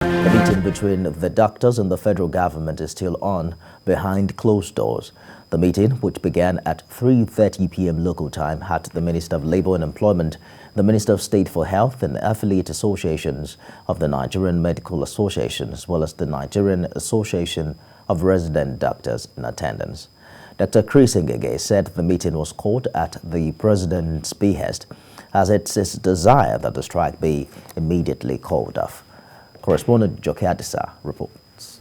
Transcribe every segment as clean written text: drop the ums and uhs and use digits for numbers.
The meeting between the doctors and the federal government is still on behind closed doors. The meeting, which began at 3:30 p.m. local time, had the Minister of Labour and Employment, the Minister of State for Health and affiliate associations of the Nigerian Medical Association, as well as the Nigerian Association of Resident Doctors in attendance. Dr. Chris Ngige said the meeting was called at the President's behest, as it's his desire that the strike be immediately called off. Correspondent Joke Adisa reports.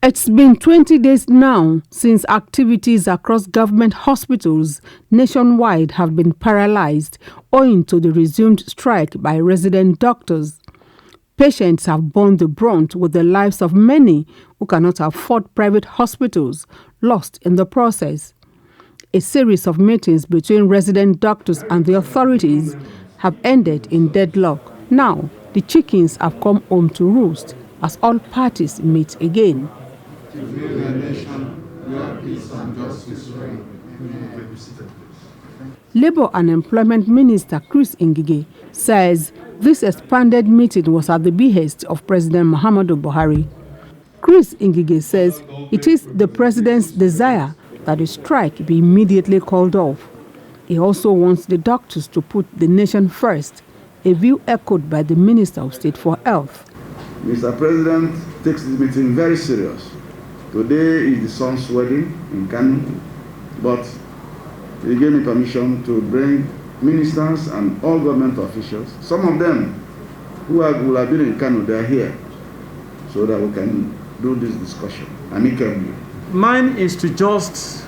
It's been 20 days now since activities across government hospitals nationwide have been paralyzed owing to the resumed strike by resident doctors. Patients have borne the brunt, with the lives of many who cannot afford private hospitals lost in the process. A series of meetings between resident doctors and the authorities have ended in deadlock. Now, the chickens have come home to roost as all parties meet again. To build a nation where peace and justice reign. Labour and Employment Minister Chris Ngige says this expanded meeting was at the behest of President Muhammadu Buhari. Chris Ngige says it is the president's desire that the strike be immediately called off. He also wants the doctors to put the nation first, a view echoed by the Minister of State for Health. Mr. President takes this meeting very serious. Today is the son's wedding in Kano, but he gave me permission to bring ministers and all government officials. Some of them who will have been in Kano, they are here, so that we can do this discussion amicably. Mine is to just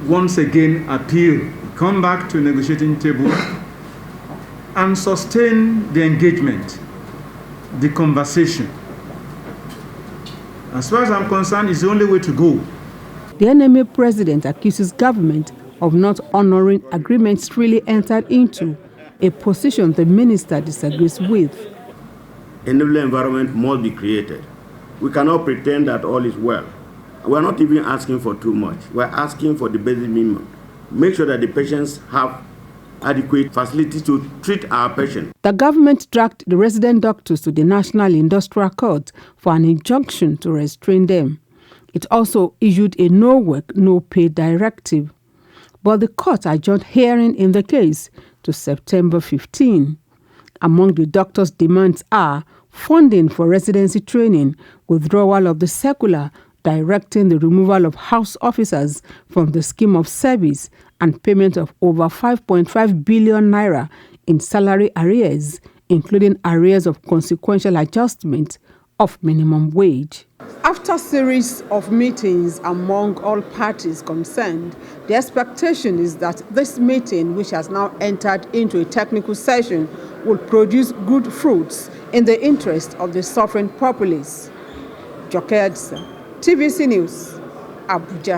once again appeal, come back to negotiating table and sustain the engagement, the conversation. As far as I'm concerned, it's the only way to go. The NMA president accuses government of not honoring agreements really entered into, a position the minister disagrees with. Enabling environment must be created. We cannot pretend that all is well. We're not even asking for too much. We're asking for the basic minimum. Make sure that the patients have adequate facilities to treat our patients. The government dragged the resident doctors to the National Industrial Court for an injunction to restrain them. It also issued a no-work, no-pay directive. But the court adjourned hearing in the case to September 15. Among the doctors' demands are funding for residency training, withdrawal of the circular directing the removal of house officers from the scheme of service, and payment of over 5.5 billion naira in salary arrears, including arrears of consequential adjustment of minimum wage. After a series of meetings among all parties concerned, the expectation is that this meeting, which has now entered into a technical session, will produce good fruits in the interest of the suffering populace. Joke Adisa, TVC News, Abuja.